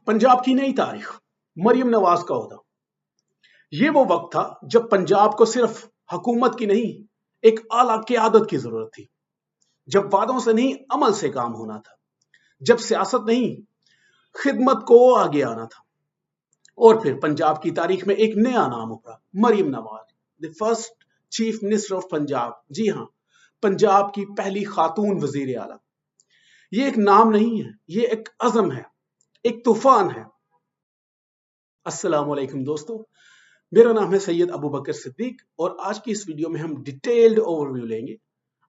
पंजाब की नई तारीख, मरियम नवाज का ओहदा। ये वो वक्त था जब पंजाब को सिर्फ हुकूमत की नहीं, एक आला क़यादत की जरूरत थी। जब वादों से नहीं, अमल से काम होना था। जब सियासत नहीं, खिदमत को आगे आना था। और फिर पंजाब की तारीख में एक नया नाम उभरा, Maryam Nawaz, the first chief minister of Punjab. जी हाँ, पंजाब की पहली खातून वजीर आला। ये एक नाम नहीं है, ये एक अज़म है, एक तूफान है। अस्सलाम वालेकुम दोस्तों, मेरा नाम है सैयद अबू बकर सिद्दीक और आज की इस वीडियो में हम डिटेल्ड ओवरव्यू लेंगे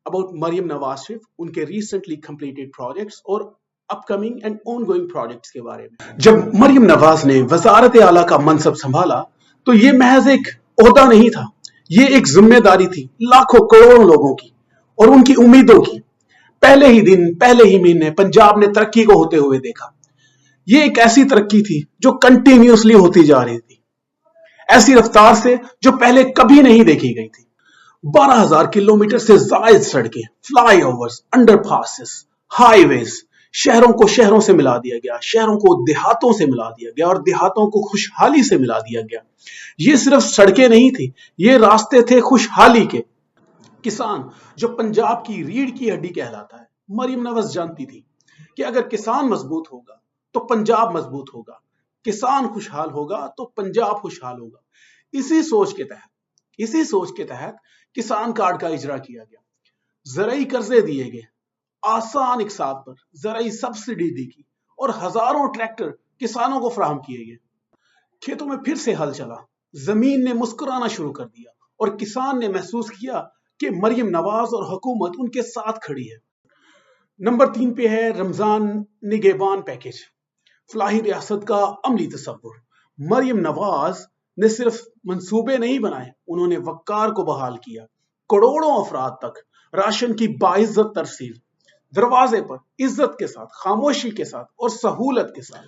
अबाउट मरियम नवाज शरीफ, उनके रिसेंटली कंप्लीटेड प्रोजेक्ट्स और अपकमिंग एंड ऑनगोइंग प्रोजेक्ट्स के बारे में। जब मरियम नवाज ने वजारत आला का मनसब संभाला तो ये महज एक ओहदा नहीं था, ये एक जिम्मेदारी थी लाखों करोड़ों लोगों की और उनकी उम्मीदों की। पहले ही दिन, पहले ही महीने पंजाब ने तरक्की को होते हुए देखा। ये एक ऐसी तरक्की थी जो कंटिन्यूअसली होती जा रही थी, ऐसी रफ्तार से जो पहले कभी नहीं देखी गई थी। 12,000 किलोमीटर से जायद सड़कें, फ्लाईओवर्स, अंडरपासेस, हाईवेज, शहरों को शहरों से मिला दिया गया, शहरों को देहातों से मिला दिया गया और देहातों को खुशहाली से मिला दिया गया। ये सिर्फ सड़कें नहीं थी, ये रास्ते थे खुशहाली के। किसान जो पंजाब की रीढ़ की हड्डी कहलाता है, मरियम नवाज जानती थी कि अगर किसान मजबूत होगा तो पंजाब मजबूत होगा, किसान खुशहाल होगा तो पंजाब खुशहाल होगा। इसी सोच के तहत किसान कार्ड का इजरा किया गया, ज़राई कर्जे दिए गए, आसान इकसात पर ज़राई सब्सिडी दी गई और हजारों ट्रैक्टर किसानों को फराहम किए गए। खेतों में फिर से हल चला, जमीन ने मुस्कुराना शुरू कर दिया और किसान ने महसूस किया कि मरियम नवाज और हुकूमत उनके साथ खड़ी है। नंबर 3 पे है रमजान निगहबान पैकेज, फलाही रियासत का अमली तसव्वुर। मरियम नवाज ने सिर्फ मंसूबे नहीं बनाए, उन्होंने वक्कार को बहाल किया। करोड़ों अफराद तक राशन की बाइज्जत तरसील, दरवाजे पर इज्जत के साथ, खामोशी के साथ और सहूलत के साथ।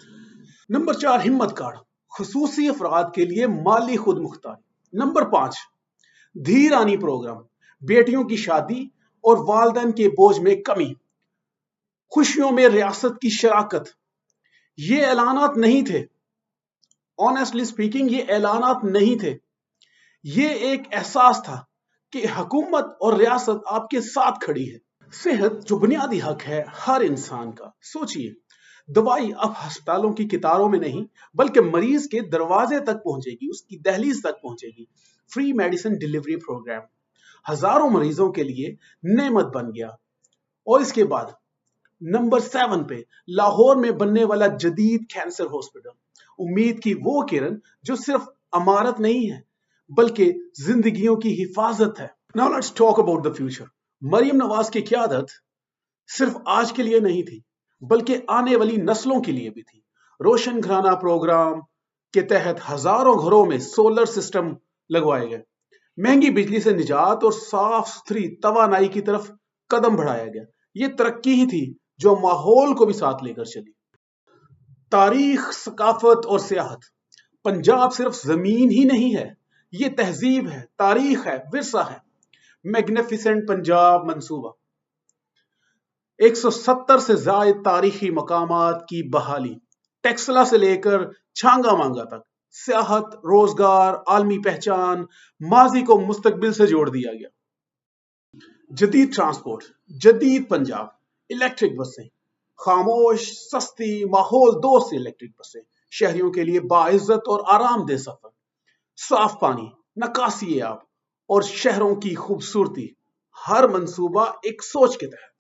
नंबर 4 हिम्मत कार्ड, खुसूसी अफराद के लिए माली खुद मुख्तारी। नंबर 5 धीरानी प्रोग्राम, बेटियों की शादी और वालदैन के बोझ में कमी, खुशियों में रियासत की शराकत। ये ऐलानात नहीं थे, ऑनेस्टली स्पीकिंग ये ऐलानात नहीं थे, ये एक एहसास था कि हुकूमत और रियासत आपके साथ खड़ी है। सेहत जो बुनियादी हक है हर इंसान का। सोचिए, दवाई अब अस्पतालों की कितारों में नहीं बल्कि मरीज के दरवाजे तक पहुंचेगी, उसकी दहलीज तक पहुंचेगी। फ्री मेडिसिन डिलीवरी प्रोग्राम हजारों मरीजों के लिए नेमत बन गया। और इसके बाद नंबर 7 पे लाहौर में बनने वाला जदीद कैंसर हॉस्पिटल, उम्मीद की वो किरण जो सिर्फ अमारत नहीं है बल्कि जिंदगियों की हिफाजत है। Now let's talk about the future. Maryam Nawaz की क़यादत सिर्फ आज के लिए नहीं थी बल्कि आने वाली नस्लों के लिए भी थी। रोशन घराना प्रोग्राम के तहत हजारों घरों में सोलर सिस्टम लगवाए गए, महंगी बिजली से निजात और साफ सुथरी तवानाई की तरफ कदम बढ़ाया गया। ये तरक्की ही थी जो माहौल को भी साथ लेकर चली। तारीख, सकाफत और सियाहत, पंजाब सिर्फ जमीन ही नहीं है, ये तहजीब है, तारीख है, विरसा है। मैग्निफिसेंट पंजाब मंसूबा, 170 से ज्यादा तारीखी मकामात की बहाली, टेक्सला से लेकर छांगा मांगा तक, सियाहत, रोजगार, आलमी पहचान, माजी को मुस्तकबिल से जोड़ दिया गया। जदीद ट्रांसपोर्ट, जदीद पंजाब, इलेक्ट्रिक बसें, खामोश, सस्ती, माहौल दोस्त इलेक्ट्रिक बसें, शहरियों के लिए बाइज्जत और आरामदेह सफर, साफ पानी, नकासी आब और शहरों की खूबसूरती। हर मंसूबा एक सोच के तहत।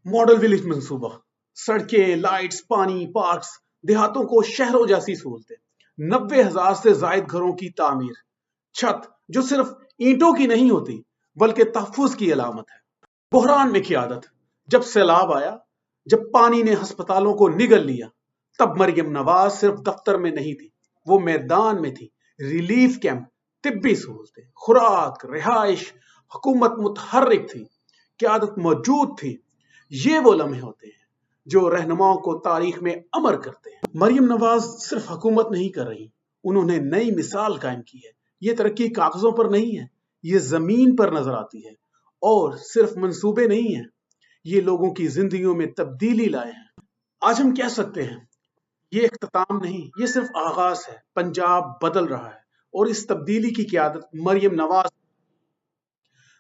मॉडल विलेज मंसूबा, सड़कें, लाइट्स, पानी, पार्क्स, देहातों को शहरों जैसी सहूलतें। 90,000 से जायद घरों की तामीर, छत जो सिर्फ ईंटों की नहीं होती बल्कि तहफ्फुज की अलामत है। बुहरान में क़यादत, जब सैलाब आया, जब पानी ने अस्पतालों को निगल लिया, तब मरियम नवाज सिर्फ दफ्तर में नहीं थी, वो मैदान में थी। रिलीफ कैंप, तिब्बी सहूलतें, खुराक, रिहाइश, हुकूमत मुतहर्रिक थी, क़यादत मौजूद थी। ये वो लम्हे होते हैं जो रहनुमाओं को तारीख में अमर करते हैं। मरियम नवाज सिर्फ हुकूमत नहीं कर रही, उन्होंने नई मिसाल कायम की है। ये तरक्की कागजों पर नहीं है, ये जमीन पर नजर आती है। और सिर्फ मंसूबे नहीं है, ये लोगों की जिंदगियों में तब्दीली लाए हैं। आज हम कह सकते हैं یہ اختتام نہیں، یہ صرف آغاز ہے۔ پنجاب بدل رہا ہے اور اس تبدیلی کی قیادت مریم نواز۔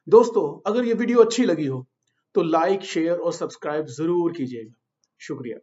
دوستو، اگر یہ ویڈیو اچھی لگی ہو تو لائک، شیئر اور سبسکرائب ضرور کیجیے گا۔ شکریہ۔